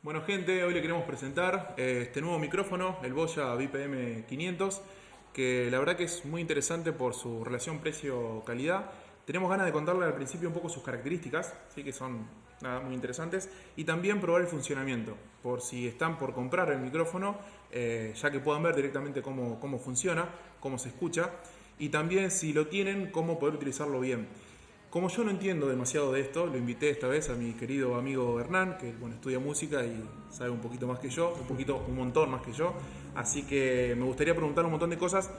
Bueno gente, hoy le queremos presentar este nuevo micrófono, el Boya BPM 500, que la verdad que es muy interesante por su relación precio-calidad. Tenemos ganas de contarle al principio un poco sus características, ¿sí? Que son muy interesantes, y también probar el funcionamiento, por si están por comprar el micrófono, ya que puedan ver directamente cómo funciona, cómo se escucha, y también si lo tienen, cómo poder utilizarlo bien. Como yo no entiendo demasiado de esto, lo invité esta vez a mi querido amigo Hernán, que bueno, estudia música y sabe un poquito más que yo, un montón más que yo. Así que me gustaría preguntar un montón de cosas,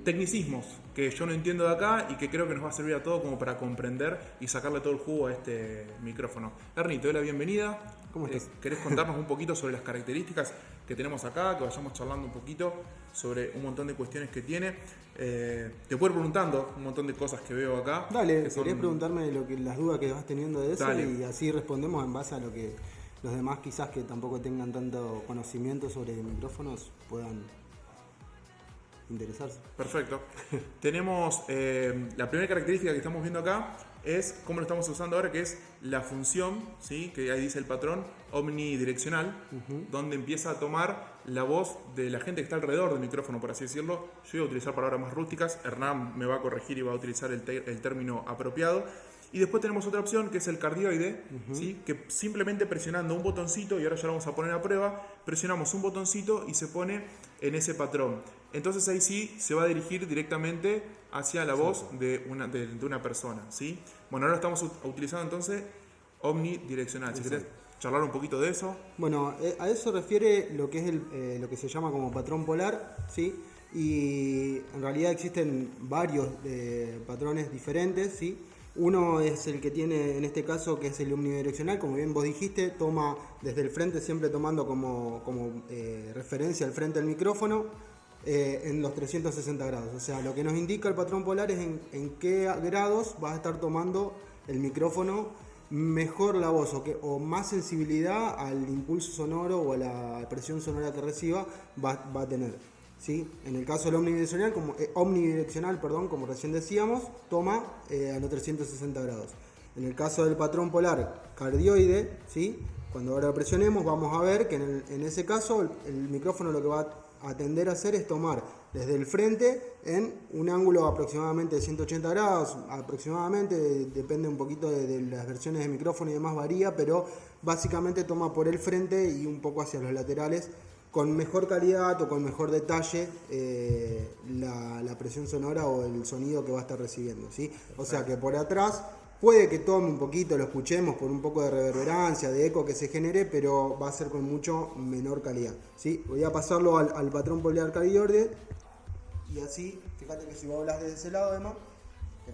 tecnicismos que yo no entiendo de acá y que creo que nos va a servir a todos como para comprender y sacarle todo el jugo a este micrófono. Ernie, te doy la bienvenida. ¿Cómo estás? ¿Querés contarnos un poquito sobre las características que tenemos acá? Que vayamos charlando un poquito sobre un montón de cuestiones que tiene. Te puedo ir preguntando un montón de cosas que veo acá. Dale, Que son... querías preguntarme las dudas que vas teniendo de eso. Dale. Y así respondemos en base a lo que los demás quizás que tampoco tengan tanto conocimiento sobre micrófonos puedan interesarse. Perfecto. Tenemos la primera característica que estamos viendo acá es cómo lo estamos usando ahora, que es la función, ¿sí? Que ahí dice el patrón, omnidireccional, donde empieza a tomar la voz de la gente que está alrededor del micrófono, por así decirlo. Yo voy a utilizar palabras más rústicas, Hernán me va a corregir y va a utilizar el término apropiado. Y después tenemos otra opción que es el cardioide, ¿sí? Que simplemente presionando un botoncito, y ahora ya lo vamos a poner a prueba, presionamos un botoncito y se pone en ese patrón. Entonces ahí sí se va a dirigir directamente hacia la voz de una persona, ¿sí? Bueno, ahora estamos utilizando entonces omnidireccional. Si querés charlar un poquito de eso. Bueno, a eso refiere lo que es lo que se llama como patrón polar, ¿sí? Y en realidad existen varios patrones diferentes, ¿sí? Uno es el que tiene, en este caso, que es el omnidireccional, como bien vos dijiste, toma desde el frente, siempre tomando como referencia el frente del micrófono, en los 360 grados. O sea, lo que nos indica el patrón polar es en qué grados va a estar tomando el micrófono mejor la voz o más sensibilidad al impulso sonoro o a la presión sonora que reciba va a tener. ¿Sí? En el caso del omnidireccional, como recién decíamos, toma a los 360 grados. En el caso del patrón polar cardioide, ¿sí? Cuando ahora presionemos vamos a ver que en ese caso el micrófono lo que va a tender a hacer es tomar desde el frente en un ángulo aproximadamente de 180 grados, aproximadamente, depende un poquito de las versiones de micrófono y demás, varía, pero básicamente toma por el frente y un poco hacia los laterales, con mejor calidad o con mejor detalle la presión sonora o el sonido que va a estar recibiendo, ¿sí? O sea que por atrás puede que tome un poquito, lo escuchemos por un poco de reverberancia, de eco que se genere, pero va a ser con mucho menor calidad, ¿sí? Voy a pasarlo al patrón polar cardioide y así, fíjate que si vos hablas desde ese lado además.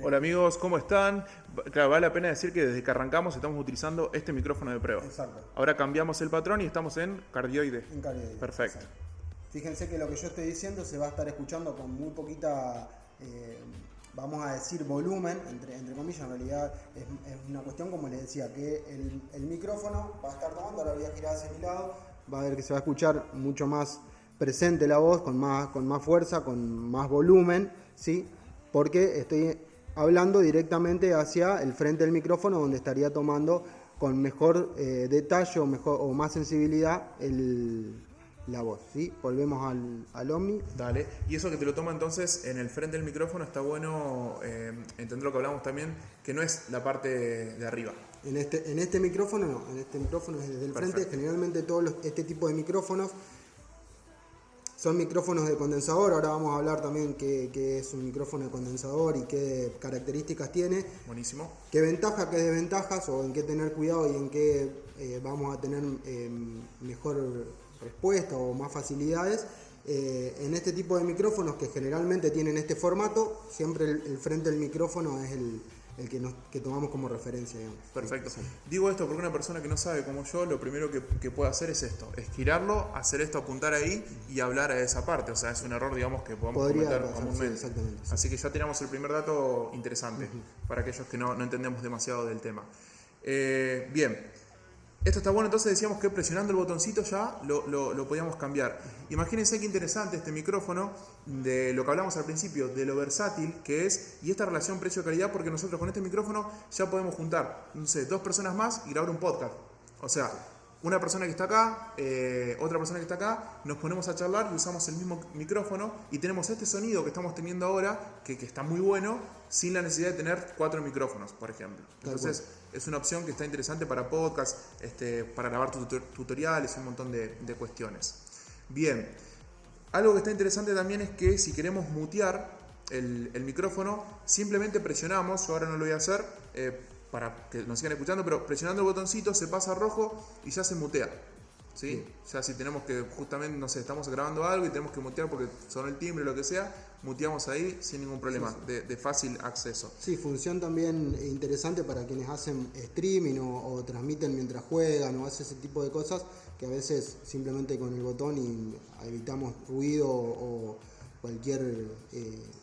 Hola amigos, ¿cómo están? Claro, vale la pena decir que desde que arrancamos estamos utilizando este micrófono de prueba. Exacto. Ahora cambiamos el patrón y estamos en cardioide. En cardioide. Perfecto. Exacto. Fíjense que lo que yo estoy diciendo se va a estar escuchando con muy poquita, vamos a decir, volumen, entre comillas. En realidad es una cuestión, como les decía, que el micrófono va a estar tomando, ahora voy a girar hacia mi lado, va a ver que se va a escuchar mucho más presente la voz, con más fuerza, con más volumen, ¿sí? Porque estoy hablando directamente hacia el frente del micrófono, donde estaría tomando con mejor detalle o más sensibilidad la voz, ¿sí? Volvemos al Omni. Dale. Y eso que te lo toma entonces en el frente del micrófono, está bueno entender lo que hablamos también, que no es la parte de arriba. En este micrófono no, en este micrófono es desde el frente. Generalmente este tipo de micrófonos son micrófonos de condensador. Ahora vamos a hablar también qué es un micrófono de condensador y qué características tiene. Buenísimo. Qué ventajas, qué desventajas, o en qué tener cuidado y en qué vamos a tener mejor respuesta o más facilidades. En este tipo de micrófonos que generalmente tienen este formato, siempre el frente del micrófono es el que tomamos como referencia, digamos. Perfecto. Sí. Digo esto porque una persona que no sabe como yo, lo primero que puede hacer es esto, es girarlo, hacer esto, apuntar ahí y hablar a esa parte. O sea, es un error, digamos, que podemos cometer comúnmente. Sí, exactamente. Sí. Así que ya tenemos el primer dato interesante para aquellos que no entendemos demasiado del tema. Bien. Esto está bueno, entonces decíamos que presionando el botoncito ya lo podíamos cambiar. Imagínense qué interesante este micrófono, de lo que hablamos al principio, de lo versátil que es, y esta relación precio-calidad, porque nosotros con este micrófono ya podemos juntar, no sé, 2 personas más y grabar un podcast. O sea, una persona que está acá, otra persona que está acá, nos ponemos a charlar y usamos el mismo micrófono y tenemos este sonido que estamos teniendo ahora, que está muy bueno, sin la necesidad de tener 4 micrófonos, por ejemplo. Entonces es una opción que está interesante para podcast, para grabar tutoriales, un montón de cuestiones. Bien, algo que está interesante también es que si queremos mutear el micrófono, simplemente presionamos, yo ahora no lo voy a hacer para que nos sigan escuchando, pero presionando el botoncito se pasa a rojo y ya se mutea. ¿Sí? Ya si tenemos que, justamente, no sé, estamos grabando algo y tenemos que mutear porque sonó el timbre o lo que sea, muteamos ahí sin ningún problema, de fácil acceso. Sí, función también interesante para quienes hacen streaming o transmiten mientras juegan o hacen ese tipo de cosas, que a veces simplemente con el botón evitamos ruido o cualquier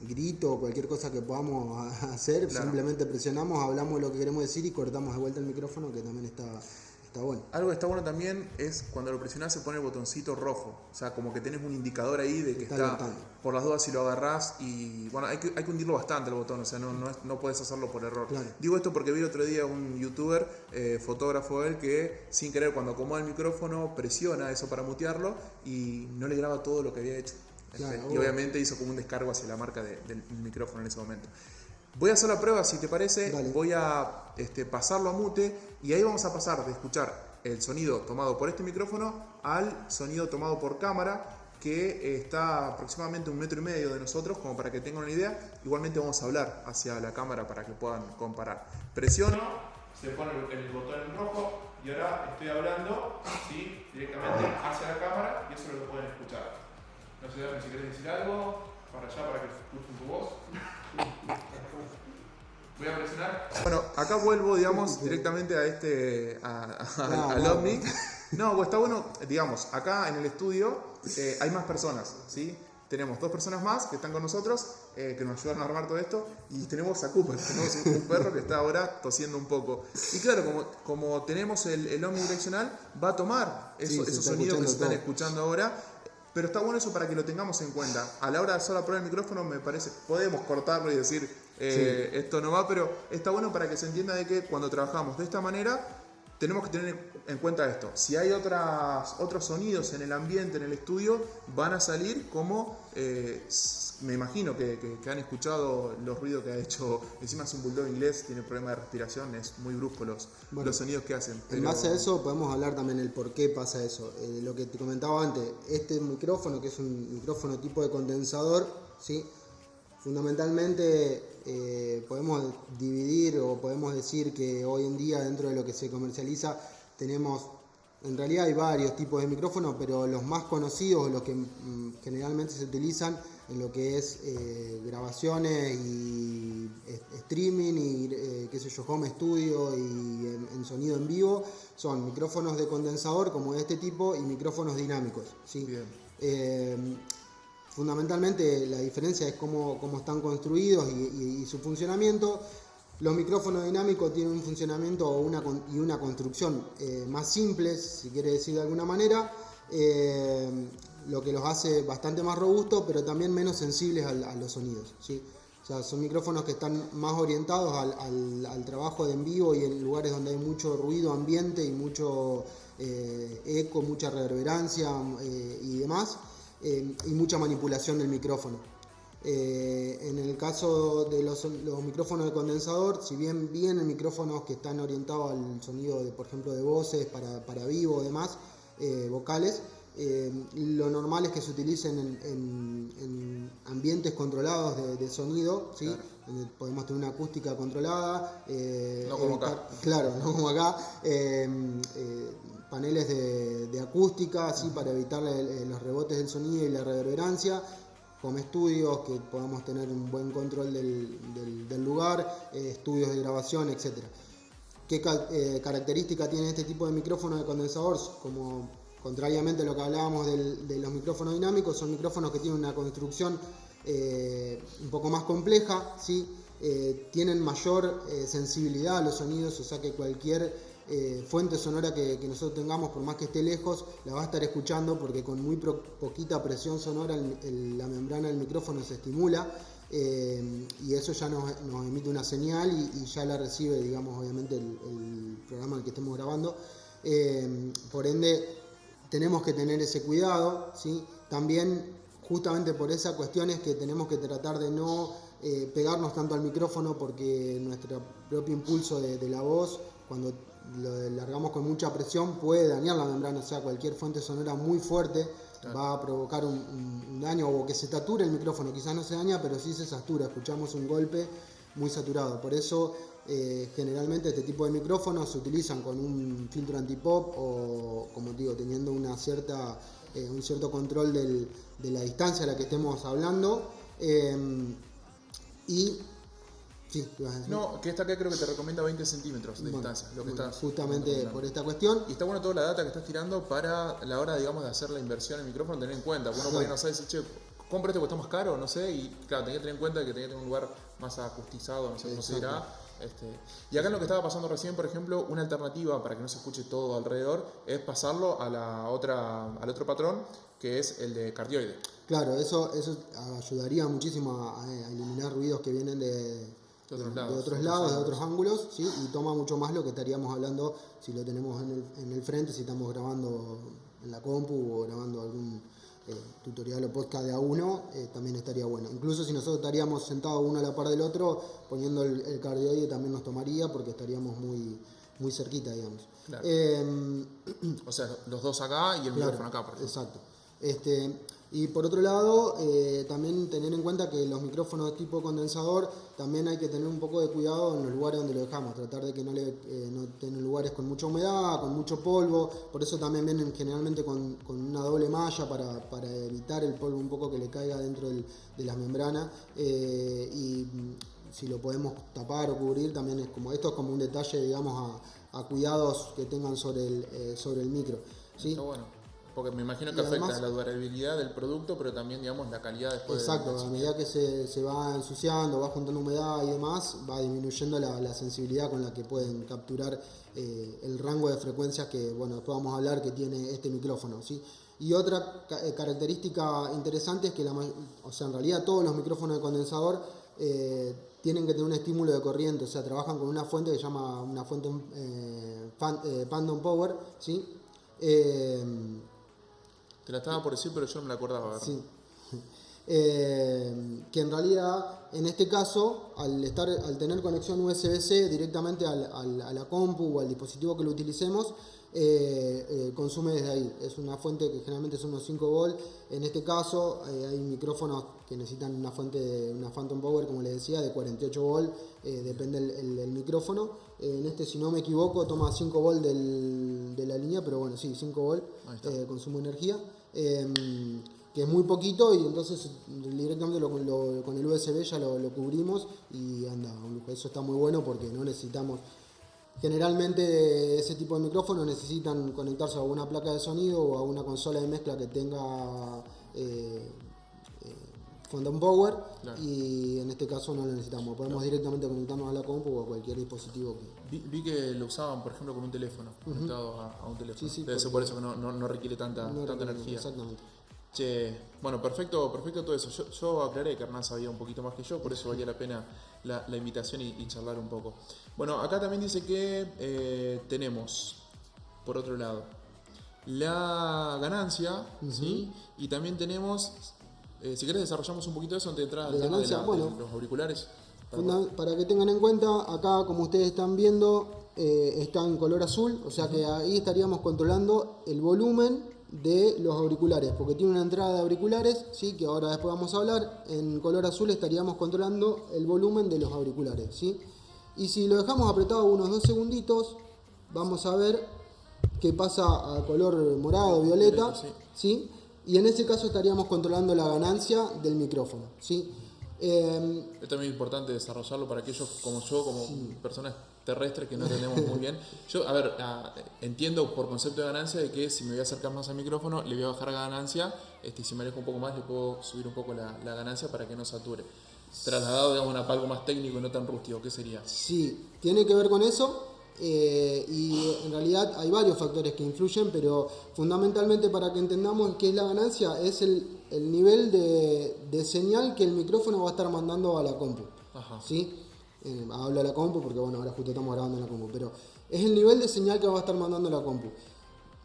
grito o cualquier cosa que podamos hacer, claro. Simplemente presionamos, hablamos lo que queremos decir y cortamos de vuelta el micrófono, que también está bueno. Algo que está bueno también es cuando lo presionás se pone el botoncito rojo, o sea, como que tenés un indicador ahí de que está por las dudas si lo agarrás, y bueno, hay que hundirlo bastante el botón, o sea, no puedes hacerlo por error. Claro. Digo esto porque vi el otro día un youtuber, fotógrafo él, que sin querer cuando acomoda el micrófono presiona eso para mutearlo y no le graba todo lo que había hecho. Claro, y obviamente hizo como un descargo hacia la marca del micrófono en ese momento. Voy a hacer la prueba, si te parece. Dale. Voy a pasarlo a mute y ahí vamos a pasar de escuchar el sonido tomado por este micrófono al sonido tomado por cámara, que está aproximadamente 1,5 metros de nosotros, como para que tengan una idea. Igualmente vamos a hablar hacia la cámara para que puedan comparar. Presiono, se pone el botón en rojo y ahora estoy hablando, ¿sí?, directamente hacia la cámara, y eso es lo que pueden escuchar. No sé, Dani, si querés decir algo para allá para que escuchen tu voz. Voy a presionar. Bueno, acá vuelvo, digamos, directamente al OVNI. No, pues está bueno, digamos, acá en el estudio hay más personas, ¿sí? Tenemos 2 personas más que están con nosotros, que nos ayudaron a armar todo esto, y tenemos a Cooper, tenemos un perro que está ahora tosiendo un poco. Y claro, como tenemos el omnidireccional, va a tomar esos sonidos que se están escuchando ahora. Pero está bueno eso para que lo tengamos en cuenta. A la hora de hacer la prueba del micrófono, me parece, podemos cortarlo y decir esto no va, pero está bueno para que se entienda de que cuando trabajamos de esta manera, tenemos que tener en cuenta esto. Si hay otros sonidos en el ambiente, en el estudio, van a salir como, me imagino que han escuchado los ruidos que ha hecho. Encima es un bulldog inglés, tiene problema de respiración, es muy brusco los sonidos que hacen. En base a eso podemos hablar también el por qué pasa eso. Lo que te comentaba antes, este micrófono, que es un micrófono tipo de condensador, ¿sí? Fundamentalmente podemos dividir o podemos decir que hoy en día, dentro de lo que se comercializa, tenemos, en realidad hay varios tipos de micrófonos, pero los más conocidos, los que generalmente se utilizan en lo que es grabaciones y streaming y qué sé yo, home studio y en sonido en vivo, son micrófonos de condensador como de este tipo y micrófonos dinámicos, ¿sí? Fundamentalmente la diferencia es cómo están construidos y su funcionamiento. Los micrófonos dinámicos tienen un funcionamiento y una construcción más simples, si quiere decir de alguna manera, lo que los hace bastante más robustos, pero también menos sensibles a los sonidos, ¿sí? O sea, son micrófonos que están más orientados al trabajo de en vivo y en lugares donde hay mucho ruido ambiente y mucho eco, mucha reverberancia y demás, y mucha manipulación del micrófono. En el caso de los micrófonos de condensador, si bien vienen micrófonos que están orientados al sonido, por ejemplo, de voces para vivo o demás, vocales, lo normal es que se utilicen en ambientes controlados de sonido, ¿sí? Claro. Donde podemos tener una acústica controlada, no como acá. Claro, no como acá. Paneles de acústica, ¿sí? Para evitar los rebotes del sonido y la reverberancia. Home estudios, que podamos tener un buen control del lugar, estudios de grabación, etc. ¿Qué característica tiene este tipo de micrófono de condensador? Como contrariamente a lo que hablábamos de los micrófonos dinámicos, son micrófonos que tienen una construcción un poco más compleja, ¿sí? Tienen mayor sensibilidad a los sonidos, o sea que cualquier fuente sonora que nosotros tengamos, por más que esté lejos, la va a estar escuchando, porque con muy poquita presión sonora la membrana del micrófono se estimula, y eso ya nos emite una señal y ya la recibe, digamos, obviamente el programa en el que estemos grabando. Por ende, tenemos que tener ese cuidado, ¿sí? También, justamente por esa cuestión es que tenemos que tratar de no pegarnos tanto al micrófono, porque nuestro propio impulso de la voz, cuando lo largamos con mucha presión, puede dañar la membrana. O sea, cualquier fuente sonora muy fuerte va a provocar un daño, o que se sature el micrófono. Quizás no se daña, pero sí se satura, escuchamos un golpe muy saturado. Por eso generalmente este tipo de micrófonos se utilizan con un filtro antipop, o, como digo, teniendo un cierto control de la distancia a la que estemos hablando. Y sí, ¿qué vas a decir? No, que esta acá creo que te recomienda 20 centímetros de distancia. Lo que estás justamente por esta cuestión. Y está bueno toda la data que estás tirando para la hora, digamos, de hacer la inversión en el micrófono, tener en cuenta. Uno por ahí no sabe si, che, compra este porque está más caro, no sé, y claro, tenía que tener en cuenta que tenía que tener un lugar más acustizado, no sé cómo se dirá. Y acá en lo que estaba pasando recién, por ejemplo, una alternativa para que no se escuche todo alrededor es pasarlo al otro patrón, que es el de cardioide. Claro, eso ayudaría muchísimo a eliminar ruidos que vienen de otros lados, de otros ángulos, ¿sí? Y toma mucho más lo que estaríamos hablando si lo tenemos en el frente, si estamos grabando en la compu o grabando algún tutorial o podcast de A1, también estaría bueno. Incluso si nosotros estaríamos sentados uno a la par del otro, poniendo el cardioide también nos tomaría, porque estaríamos muy cerquita, digamos. Claro. O sea, los dos acá y el micrófono acá, por ejemplo. Exacto. Y por otro lado, también tener en cuenta que los micrófonos de tipo condensador también hay que tener un poco de cuidado en los lugares donde lo dejamos, tratar de que no tener lugares con mucha humedad, con mucho polvo. Por eso también vienen generalmente con una doble malla para evitar el polvo un poco que le caiga dentro de las membranas. Y si lo podemos tapar o cubrir, también esto es como un detalle, digamos, a cuidados que tengan sobre el micro, ¿sí? Está bueno. Porque me imagino que afecta la durabilidad del producto, pero también, digamos, la calidad después. Exacto, a medida que se va ensuciando, va juntando humedad y demás, va disminuyendo la sensibilidad con la que pueden capturar el rango de frecuencias que, bueno, después vamos a hablar, que tiene este micrófono, ¿sí? Y otra característica interesante es que, en realidad todos los micrófonos de condensador tienen que tener un estímulo de corriente, o sea, trabajan con una fuente que se llama una fuente Phantom Power, ¿sí? Te la estaba por decir, pero yo no me la acordaba. Sí. Que en realidad, en este caso, al tener conexión USB-C directamente a la compu o al dispositivo que lo utilicemos, consume desde ahí. Es una fuente que generalmente son unos 5 volts. En este caso, hay micrófonos que necesitan una Phantom Power, como les decía, de 48 volts. Depende el micrófono. En este, si no me equivoco, toma 5 volts de la línea, pero bueno, sí, 5 volts consumo de energía. Que es muy poquito, y entonces directamente con el USB ya lo cubrimos y anda. Eso está muy bueno porque no necesitamos. Generalmente ese tipo de micrófonos necesitan conectarse a una placa de sonido o a una consola de mezcla que tenga Phantom Power, claro. Y en este caso no lo necesitamos, podemos directamente conectarnos a la compu o a cualquier dispositivo vi que lo usaban, por ejemplo, con un teléfono, conectado a un teléfono. Sí, debe ser por eso que no requiere tanta energía. Exactamente. Che, bueno, perfecto todo eso. Yo aclaré que Hernán sabía un poquito más que yo, por eso valía la pena la invitación y charlar un poco. Bueno, acá también dice que tenemos, por otro lado, la ganancia, ¿sí? Y también tenemos, si querés desarrollamos un poquito eso antes de entrar al tema de los auriculares. Para que tengan en cuenta, acá como ustedes están viendo, está en color azul, o sea que ahí estaríamos controlando el volumen de los auriculares, porque tiene una entrada de auriculares, ¿sí? Que ahora después vamos a hablar. En color azul estaríamos controlando el volumen de los auriculares, ¿sí? Y si lo dejamos apretado unos 2 segunditos, vamos a ver que pasa a color morado, violeta, ¿sí? Y en ese caso estaríamos controlando la ganancia del micrófono, ¿sí? Es también importante desarrollarlo para aquellos como yo, como personas terrestres que no entendemos muy bien. Yo, entiendo por concepto de ganancia de que si me voy a acercar más al micrófono, le voy a bajar la ganancia, y si me alejo un poco más, le puedo subir un poco la ganancia para que no sature. Trasladado, digamos, a algo más técnico y no tan rústico, ¿qué sería? Sí, tiene que ver con eso. Y en realidad hay varios factores que influyen, pero fundamentalmente, para que entendamos qué es la ganancia, es el nivel de señal que el micrófono va a estar mandando a la compu. ¿Sí? Hablo a la compu porque, bueno, ahora justo estamos grabando en la compu, pero Es el nivel de señal que va a estar mandando la compu.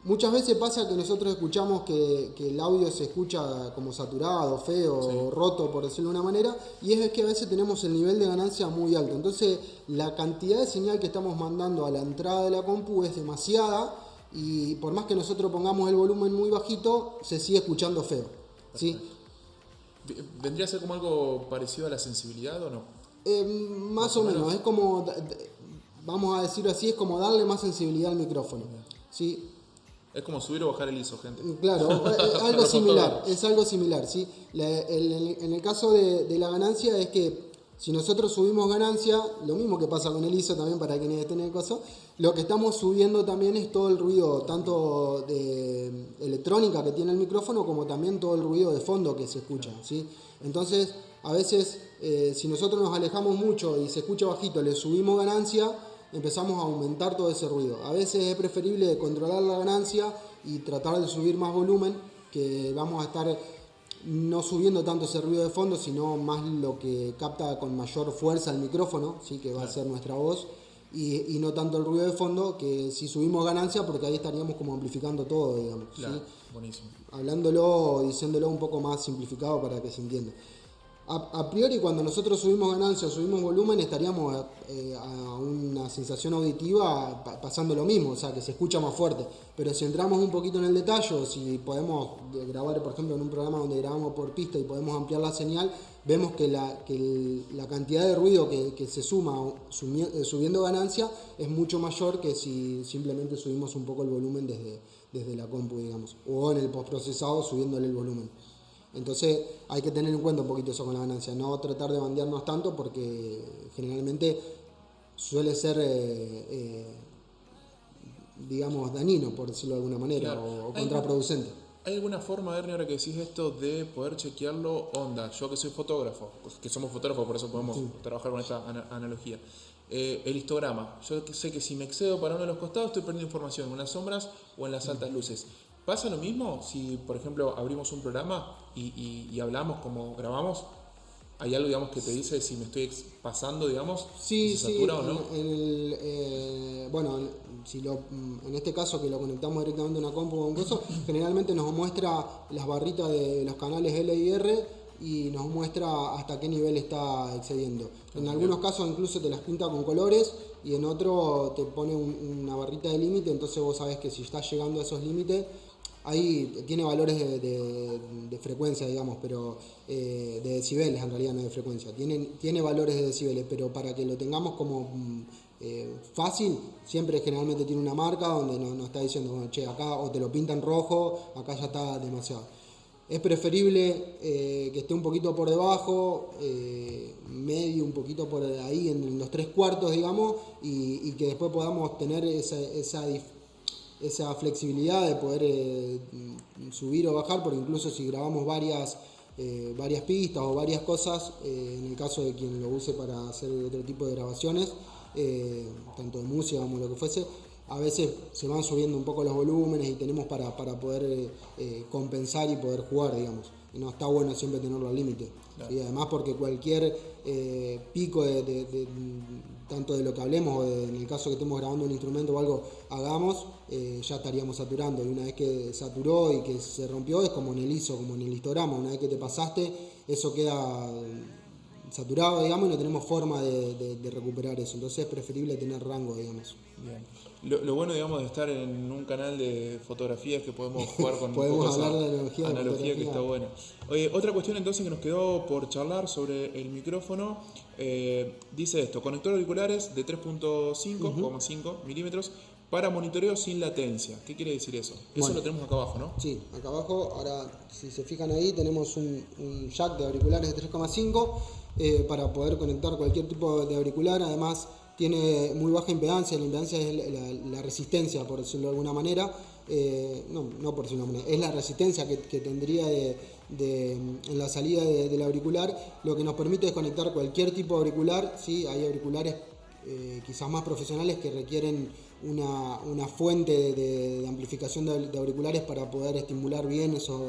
Muchas veces pasa que nosotros escuchamos que el audio se escucha como saturado, feo, Sí. o roto, por decirlo de una manera, y es que a veces tenemos el nivel de ganancia muy alto. Entonces, la cantidad de señal que estamos mandando a la entrada de la compu es demasiada, y por más que nosotros pongamos el volumen muy bajito, se sigue escuchando feo. ¿Sí? ¿Vendría a ser como algo parecido a la sensibilidad o no? Más o menos, es como, vamos a decirlo así, es como darle más sensibilidad al micrófono. ¿Sí? Es como subir o bajar el ISO, gente. Claro, algo similar, es algo similar, ¿sí? En el caso de la ganancia es que si nosotros subimos ganancia, lo mismo que pasa con el ISO también para quienes estén en el coso, lo que estamos subiendo también es todo el ruido, tanto de electrónica que tiene el micrófono, como también todo el ruido de fondo que se escucha, ¿sí? Entonces, a veces, si nosotros nos alejamos mucho y se escucha bajito, le subimos ganancia, empezamos a aumentar todo ese ruido. A veces es preferible controlar la ganancia y tratar de subir más volumen, que vamos a estar no subiendo tanto ese ruido de fondo, sino más lo que capta con mayor fuerza el micrófono, ¿sí? Que va a ser nuestra voz, y no tanto el ruido de fondo, que si subimos ganancia, porque ahí estaríamos como amplificando todo, digamos. Claro, ¿sí? buenísimo. Hablándolo, diciéndolo un poco más simplificado para que se entienda. A priori, cuando nosotros subimos ganancia o subimos volumen, estaríamos a una sensación auditiva pasando lo mismo, o sea, que se escucha más fuerte. Pero si entramos un poquito en el detalle, o si podemos grabar, por ejemplo, en un programa donde grabamos por pista y podemos ampliar la señal, vemos que la cantidad de ruido que se suma subiendo ganancia es mucho mayor que si simplemente subimos un poco el volumen desde la compu, digamos, o en el postprocesado subiéndole el volumen. Entonces hay que tener en cuenta un poquito eso con la ganancia, no tratar de bandearnos tanto, porque generalmente suele ser, digamos, dañino, por decirlo de alguna manera, Claro. o contraproducente. ¿Hay alguna forma, Ernie, ahora que decís esto, de poder chequearlo? Onda, yo que soy fotógrafo, que somos fotógrafos, por eso podemos trabajar con esta analogía. El histograma. Yo sé que si me excedo para uno de los costados, estoy perdiendo información en las sombras o en las altas luces. ¿Pasa lo mismo si, por ejemplo, abrimos un programa y hablamos como grabamos? ¿Hay algo, digamos, que te dice si me estoy pasando, digamos, Sí, si se satura o no? Bueno, en este caso que lo conectamos directamente a una compu o un coso, generalmente nos muestra las barritas de los canales L y R y nos muestra hasta qué nivel está excediendo. En algunos casos incluso te las pinta con colores y en otro te pone una barrita de límite, entonces vos sabés que si estás llegando a esos límites, ahí tiene valores de frecuencia, digamos, pero de decibeles en realidad, no de frecuencia. Tiene valores de decibeles, pero para que lo tengamos como fácil, siempre generalmente tiene una marca donde nos está diciendo, bueno, che, acá o te lo pintan rojo, acá ya está demasiado. Es preferible que esté un poquito por debajo, medio, un poquito por ahí, en los 3/4, digamos, y que después podamos tener esa flexibilidad de poder subir o bajar, porque incluso si grabamos varias pistas o varias cosas, en el caso de quien lo use para hacer otro tipo de grabaciones, tanto de música como lo que fuese, a veces se van subiendo un poco los volúmenes y tenemos para poder compensar y poder jugar, digamos. Y no está bueno siempre tenerlo al límite. Claro. ¿Sí? Además, porque cualquier pico tanto de lo que hablemos o en el caso que estemos grabando un instrumento o algo hagamos, ya estaríamos saturando, y una vez que saturó y que se rompió es como en el ISO, como en el histograma, una vez que te pasaste eso queda saturado, digamos, y no tenemos forma de recuperar eso, entonces es preferible tener rango, digamos. Bien. Lo bueno, digamos, de estar en un canal de fotografía es que podemos jugar con Podemos un poco hablar esa de analogía de que fotografía. está buena. Oye, otra cuestión entonces que nos quedó por charlar sobre el micrófono, dice esto: conector auriculares de 3.5,5 milímetros para monitoreo sin latencia. ¿Qué quiere decir eso? Eso Bueno. lo tenemos acá abajo, ¿no? Sí, acá abajo, ahora si se fijan ahí, tenemos un jack de auriculares de 3,5 para poder conectar cualquier tipo de auricular. Además tiene muy baja impedancia, la impedancia es la resistencia, por decirlo de alguna manera, no por decirlo de alguna manera, es la resistencia que tendría en la salida del auricular, lo que nos permite desconectar cualquier tipo de auricular. ¿Sí? Hay auriculares quizás más profesionales que requieren una fuente de amplificación de auriculares para poder estimular bien esos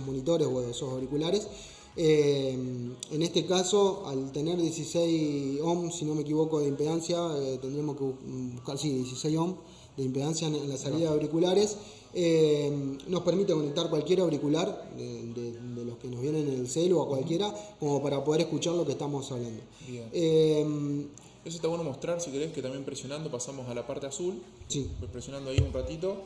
monitores o esos auriculares. En este caso, al tener 16 ohms, si no me equivoco, de impedancia, tendremos que buscar, sí, 16 ohms de impedancia en la salida de auriculares. Nos permite conectar cualquier auricular de los que nos vienen en el celu o a cualquiera, como para poder escuchar lo que estamos hablando. Eso está bueno mostrar, si querés, que también presionando pasamos a la parte azul. Sí. Pues presionando ahí un ratito,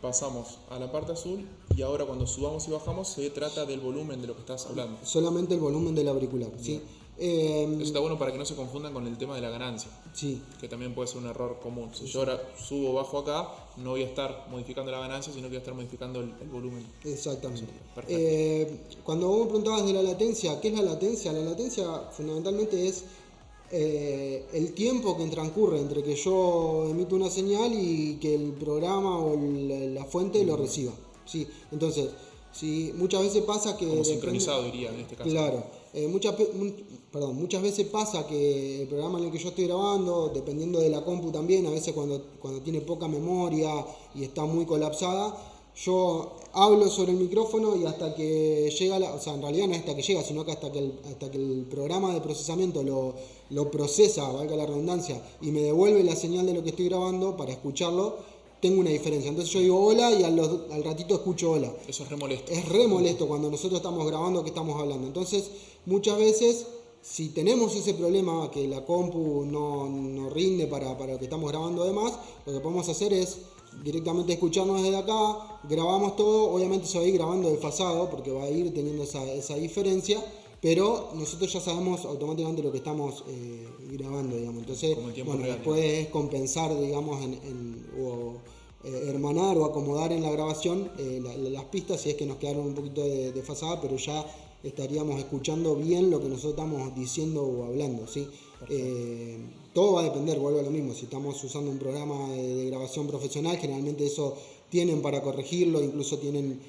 pasamos a la parte azul y ahora cuando subamos y bajamos se trata del volumen de lo que estás hablando. Solamente el volumen del auricular, ¿sí? Eso está bueno para que no se confundan con el tema de la ganancia, Sí. que también puede ser un error común. Si yo ahora subo o bajo acá, no voy a estar modificando la ganancia, sino que voy a estar modificando el volumen. Exactamente. Perfecto. Cuando vos me preguntabas de la latencia, ¿qué es la latencia? La latencia fundamentalmente es el tiempo que transcurre entre que yo emito una señal y que el programa o la fuente lo reciba. ¿Sí? Entonces, sí, muchas veces pasa que... Como sincronizado diría en este caso. Claro. Muchas veces pasa que el programa en el que yo estoy grabando, dependiendo de la compu también, a veces cuando tiene poca memoria y está muy colapsada, yo hablo sobre el micrófono y hasta que llega, o sea, en realidad no es hasta que llega, sino que hasta que el programa de procesamiento lo procesa, valga la redundancia, y me devuelve la señal de lo que estoy grabando para escucharlo, tengo una diferencia. Entonces yo digo hola y al ratito escucho hola. Eso es re molesto. Es re molesto cuando nosotros estamos grabando que estamos hablando. Entonces, muchas veces, si tenemos ese problema que la compu no rinde para lo que estamos grabando además, lo que podemos hacer es directamente escucharnos desde acá, grabamos todo, obviamente se va a ir grabando desfasado porque va a ir teniendo esa diferencia, pero nosotros ya sabemos automáticamente lo que estamos grabando, digamos. Entonces, bueno, real, después es compensar, digamos, hermanar o acomodar en la grabación las pistas si es que nos quedaron un poquito desfasadas, pero ya estaríamos escuchando bien lo que nosotros estamos diciendo o hablando, ¿sí? Todo va a depender, vuelvo a lo mismo, si estamos usando un programa de grabación profesional, generalmente eso tienen para corregirlo, incluso tienen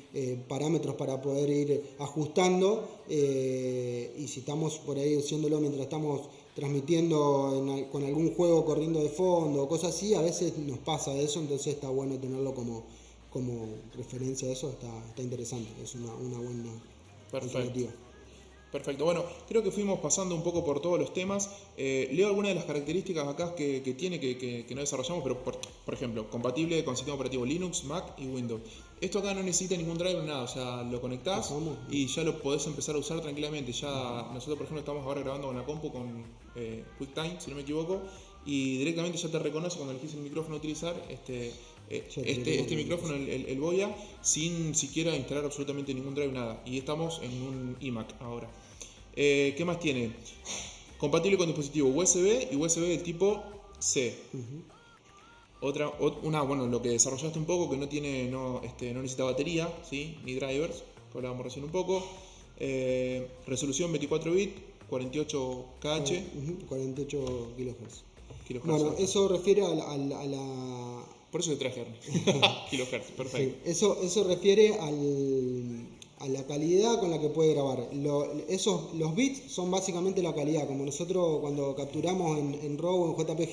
parámetros para poder ir ajustando, y si estamos por ahí haciéndolo mientras estamos transmitiendo con algún juego corriendo de fondo o cosas así, a veces nos pasa eso, entonces está bueno tenerlo como referencia a eso, está interesante, es una buena alternativa. Perfecto, bueno, creo que fuimos pasando un poco por todos los temas. Leo algunas de las características acá que tiene que no desarrollamos, pero por ejemplo, compatible con sistema operativo Linux, Mac y Windows. Esto acá no necesita ningún driver, nada, o sea, lo conectás y ya lo podés empezar a usar tranquilamente. Ya nosotros, por ejemplo, estamos ahora grabando con la compu con QuickTime, si no me equivoco, y directamente ya te reconoce cuando elegís el micrófono a utilizar este micrófono, el Boya, sin siquiera instalar absolutamente ningún drive, nada. Y estamos en un iMac ahora. ¿Qué más tiene? Compatible con dispositivo USB y USB del tipo C. Bueno, lo que desarrollaste un poco, que no necesita batería, ¿sí? Ni drivers, que hablábamos recién un poco. Resolución 24 bits, 48 kHz. 48 kHz. Bueno, eso refiere a la... Por eso te traje kilohertz, perfecto. Sí, eso refiere a la calidad con la que puede grabar. Los bits son básicamente la calidad. Como nosotros cuando capturamos en RAW o en JPG,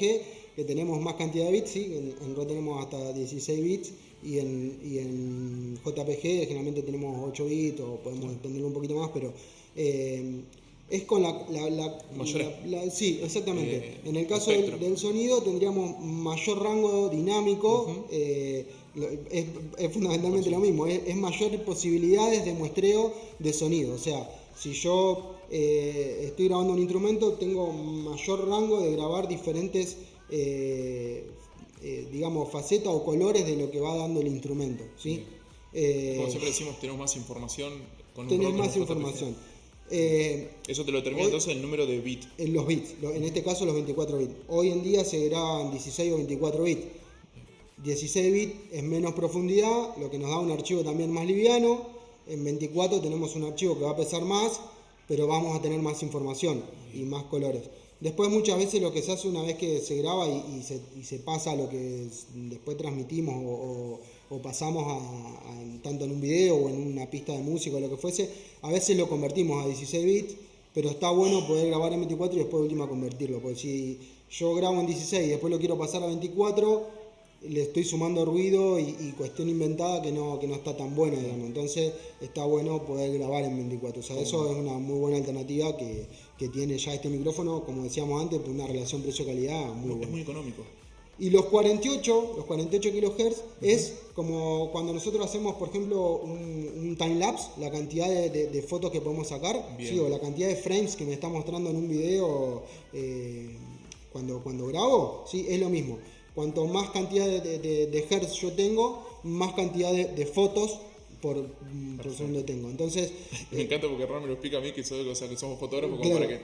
que tenemos más cantidad de bits, ¿sí? En RAW tenemos hasta 16 bits y en JPG generalmente tenemos 8 bits o podemos extenderlo un poquito más, pero... es con sí, exactamente. En el caso del sonido tendríamos mayor rango dinámico, es fundamentalmente lo mismo, es mayor posibilidades de muestreo de sonido. O sea, si yo estoy grabando un instrumento, tengo mayor rango de grabar diferentes, digamos, facetas o colores de lo que va dando el instrumento, ¿sí? Como siempre decimos, tenemos más información con un tenés más información. Eso te lo determina entonces el número de bits. En los bits, en este caso los 24 bits. Hoy en día se graban 16 o 24 bits. 16 bits es menos profundidad, lo que nos da un archivo también más liviano. En 24 tenemos un archivo que va a pesar más, pero vamos a tener más información y más colores. Después muchas veces lo que se hace una vez que se graba y se pasa a lo que después transmitimos o pasamos tanto en un video o en una pista de música o lo que fuese, a veces lo convertimos a 16 bits, pero está bueno poder grabar en 24 y después de última convertirlo, porque si yo grabo en 16 y después lo quiero pasar a 24, le estoy sumando ruido y cuestión inventada que no está tan buena, digamos. Entonces está bueno poder grabar en 24. O sea, eso es una muy buena alternativa que tiene ya este micrófono, como decíamos antes, por una relación precio-calidad muy buena. Es muy económico. Y los 48 kHz es como cuando nosotros hacemos, por ejemplo, un time-lapse, la cantidad de fotos que podemos sacar, ¿sí? O la cantidad de frames que me está mostrando en un video cuando grabo, ¿sí? Es lo mismo. Cuanto más cantidad de hertz yo tengo, más cantidad de fotos por segundo tengo. Entonces, me encanta porque Ron me lo explica a mí que somos fotógrafos, claro, como para que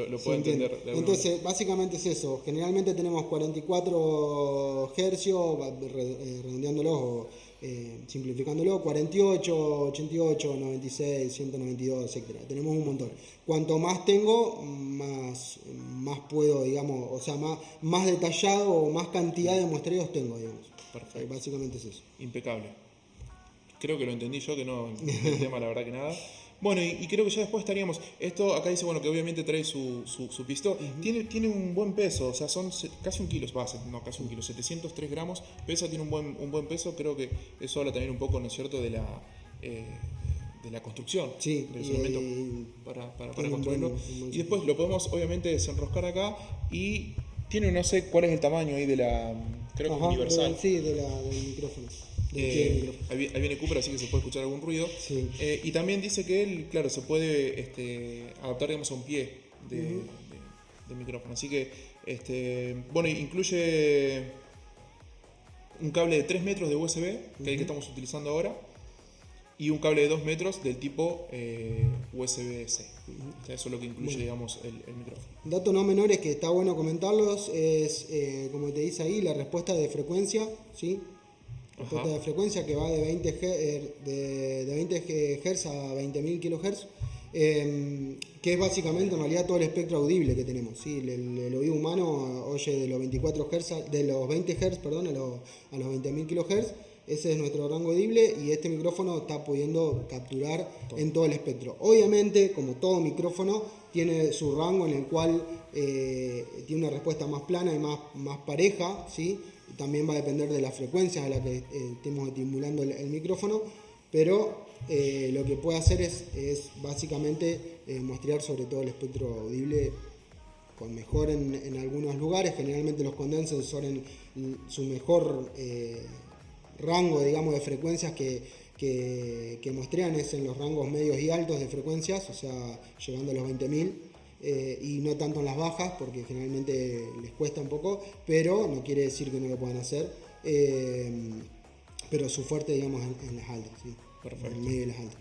lo pueda entender. Entonces, básicamente es eso. Generalmente tenemos 44 hercios, redondeándolo o simplificándolo, 48, 88, 96, 192, etcétera. Tenemos un montón. Cuanto más tengo, más puedo, digamos, o sea, más detallado o más cantidad de muestreos tengo, digamos. Perfecto. Básicamente es eso. Impecable. Creo que lo entendí yo, que no el tema la verdad que nada. Bueno, y creo que ya después estaríamos. Esto acá dice, bueno, que obviamente trae su pistón. Tiene un buen peso, o sea, son casi un kilo, casi un kilo, 703 gramos. Pesa, tiene un buen peso. Creo que eso habla también un poco, ¿no es cierto?, de la construcción del instrumento para construirlo. Y después lo podemos, obviamente, desenroscar acá. Y tiene, no sé cuál es el tamaño ahí de la. Creo que es universal. Del micrófono. Ahí viene Cooper, así que se puede escuchar algún ruido. Sí. Y también dice que él, claro, se puede adaptar, digamos, a un pie de micrófono. Así que, bueno, incluye un cable de 3 metros de USB, que es el que estamos utilizando ahora, y un cable de 2 metros del tipo USB-C. O sea, eso es lo que incluye, digamos, el micrófono. Datos no menores que está bueno comentarlos es, como te dice ahí, la respuesta de frecuencia, ¿sí? Respuesta de frecuencia que va de 20 Hz a 20.000 kHz, que es básicamente en realidad todo el espectro audible que tenemos, ¿sí? El oído humano oye de los 24 Hz, de los 20 Hz, perdón, a los 20.000 kHz. Ese es nuestro rango audible y este micrófono está pudiendo capturar en todo el espectro. Obviamente, como todo micrófono, tiene su rango en el cual tiene una respuesta más plana y más pareja, ¿sí? También va a depender de las frecuencias a las que estemos estimulando el micrófono, pero lo que puede hacer es básicamente muestrear sobre todo el espectro audible con mejor en algunos lugares. Generalmente los condensers son en su mejor rango, digamos, de frecuencias que muestrean es en los rangos medios y altos de frecuencias, o sea, llegando a los 20.000. Y no tanto en las bajas, porque generalmente les cuesta un poco, pero no quiere decir que no lo puedan hacer. Pero su fuerte, digamos, en las altas, ¿sí? Perfecto. En el medio de las altas.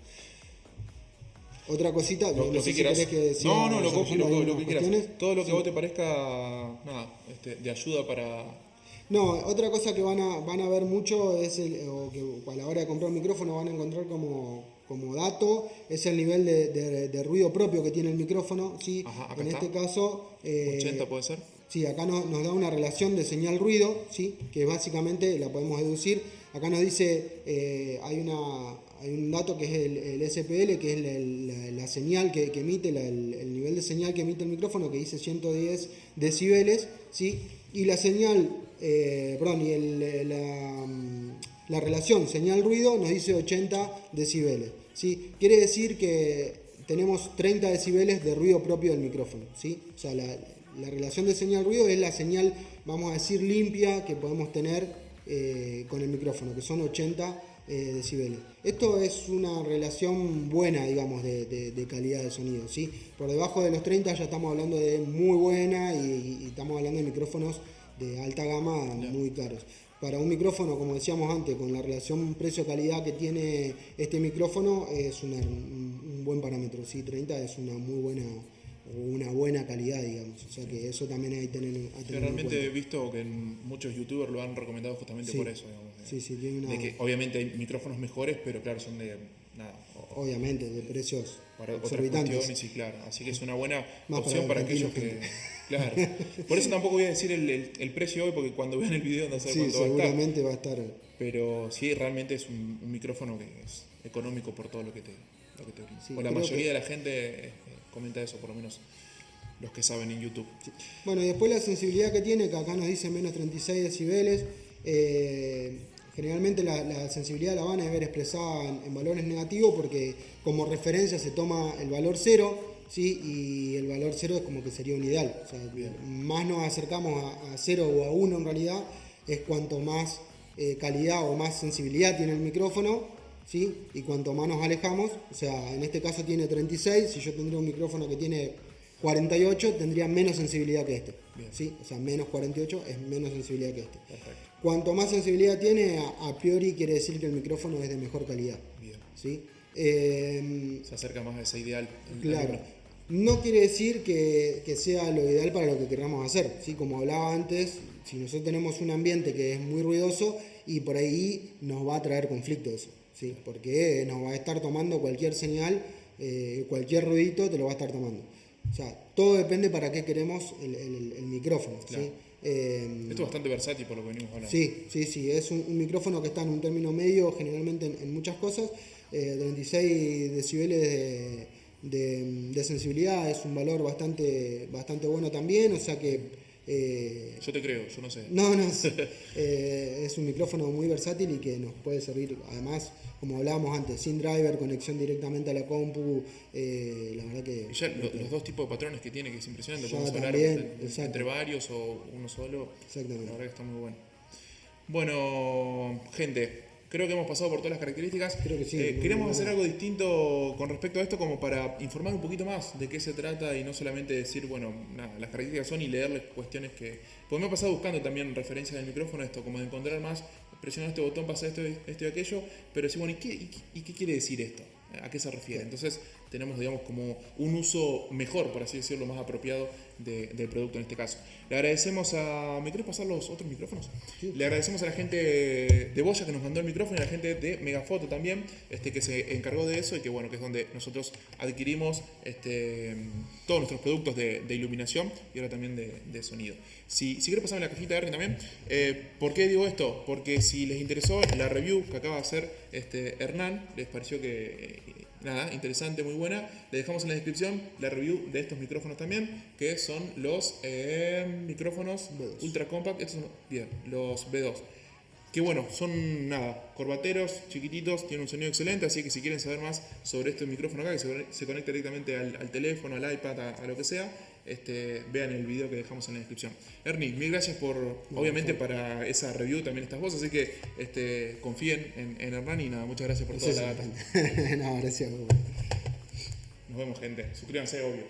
Otra cosita, lo que quieras. Si que decía, no, lo que quieras. Todo lo que sí. a vos te parezca, de ayuda para. No, otra cosa que van a ver mucho es o que a la hora de comprar un micrófono van a encontrar como dato, es el nivel de ruido propio que tiene el micrófono, ¿sí? Ajá, acá en está. este caso 80 puede ser. Sí, acá nos da una relación de señal-ruido, ¿sí? Que básicamente la podemos deducir. Acá nos dice, hay un dato que es el SPL, que es la señal que emite, el nivel de señal que emite el micrófono, que dice 110 decibeles, ¿sí? Y la señal, la relación señal-ruido nos dice 80 decibeles, ¿sí? Quiere decir que tenemos 30 decibeles de ruido propio del micrófono, ¿sí? O sea, la relación de señal-ruido es la señal, vamos a decir, limpia que podemos tener con el micrófono, que son 80 decibeles. Esto es una relación buena, digamos, de calidad de sonido, ¿sí? Por debajo de los 30 ya estamos hablando de muy buena y estamos hablando de micrófonos de alta gama muy caros. Para un micrófono, como decíamos antes, con la relación precio-calidad que tiene este micrófono, es un buen parámetro, ¿sí? 30 es una buena calidad, digamos. O sea que eso también hay que tener en cuenta. Realmente he visto que muchos youtubers lo han recomendado justamente por eso, digamos. De que obviamente hay micrófonos mejores, pero claro, son de obviamente, de precios para otras exorbitantes. cuestiones, y claro. Así que es una buena Más opción para aquellos que. Claro. Por eso tampoco voy a decir el precio hoy, porque cuando vean el video no sé cuánto seguramente va a estar. Pero sí, realmente es un micrófono que es económico por todo lo que te brinda. Sí, o la mayoría de la gente comenta eso, por lo menos los que saben en YouTube. Sí. Bueno, y después la sensibilidad que tiene, que acá nos dice menos 36 decibeles. Generalmente la sensibilidad la van a ver expresada en valores negativos porque como referencia se toma el valor 0, ¿sí? Y el valor 0 es como que sería un ideal. O sea, más nos acercamos a 0 o a 1 en realidad, es cuanto más calidad o más sensibilidad tiene el micrófono, ¿sí? Y cuanto más nos alejamos, o sea, en este caso tiene 36, si yo tendría un micrófono que tiene 48, tendría menos sensibilidad que este. ¿Sí? O sea, menos 48 es menos sensibilidad que este. Perfecto. Cuanto más sensibilidad tiene, a priori quiere decir que el micrófono es de mejor calidad. Bien. ¿Sí? Se acerca más a ese ideal. Claro. No quiere decir que sea lo ideal para lo que queramos hacer. ¿Sí? Como hablaba antes, si nosotros tenemos un ambiente que es muy ruidoso y por ahí nos va a traer conflicto eso. ¿Sí? Porque nos va a estar tomando cualquier señal, cualquier ruidito te lo va a estar tomando. O sea, todo depende para qué queremos el micrófono. Claro. ¿Sí? Esto es bastante versátil por lo que venimos hablando. Sí, es un micrófono que está en un término medio generalmente en muchas cosas. 36 decibeles de sensibilidad es un valor bastante bueno también, o sea que... Yo te creo, yo no sé. No, es un micrófono muy versátil y que nos puede servir, además, como hablábamos antes, sin driver, conexión directamente a la compu, la verdad que... Y ya los dos tipos de patrones que tiene, que es impresionante, Ya podemos hablar también, entre varios o uno solo. Exactamente. La verdad que está muy bueno. Bueno, gente, creo que hemos pasado por todas las características. Creo que sí, queremos hacer algo distinto con respecto a esto, como para informar un poquito más de qué se trata y no solamente decir, bueno, nada, las características son y leerles cuestiones que... Pues me he pasado buscando también referencias del micrófono, esto, como de encontrar más, presionar este botón pasa esto y aquello, pero decir, bueno, ¿y qué quiere decir esto? ¿A qué se refiere? Entonces tenemos, digamos, como un uso mejor, por así decirlo, más apropiado del producto en este caso. Le agradecemos a... ¿Me querés pasar los otros micrófonos? Sí. Le agradecemos a la gente de Boya que nos mandó el micrófono y a la gente de Megafoto también, que se encargó de eso y que, bueno, que es donde nosotros adquirimos todos nuestros productos de iluminación y ahora también de sonido. Si quieres pasarme la cajita de Ernie también, ¿por qué digo esto? Porque si les interesó la review que acaba de hacer Hernán, les pareció que... nada, interesante, muy buena. Le dejamos en la descripción la review de estos micrófonos también, que son los micrófonos B2. ultra compact. Estos son bien, los B2. Que bueno, son nada, corbateros, chiquititos, tienen un sonido excelente, así que si quieren saber más sobre este micrófono acá, que se conecta directamente al teléfono, al iPad, a lo que sea, vean el video que dejamos en la descripción. Ernie, mil gracias obviamente para esa review también estás vos, así que confíen en Hernán y nada, muchas gracias por toda la data. No, gracias. Nos vemos, gente. Suscríbanse, obvio.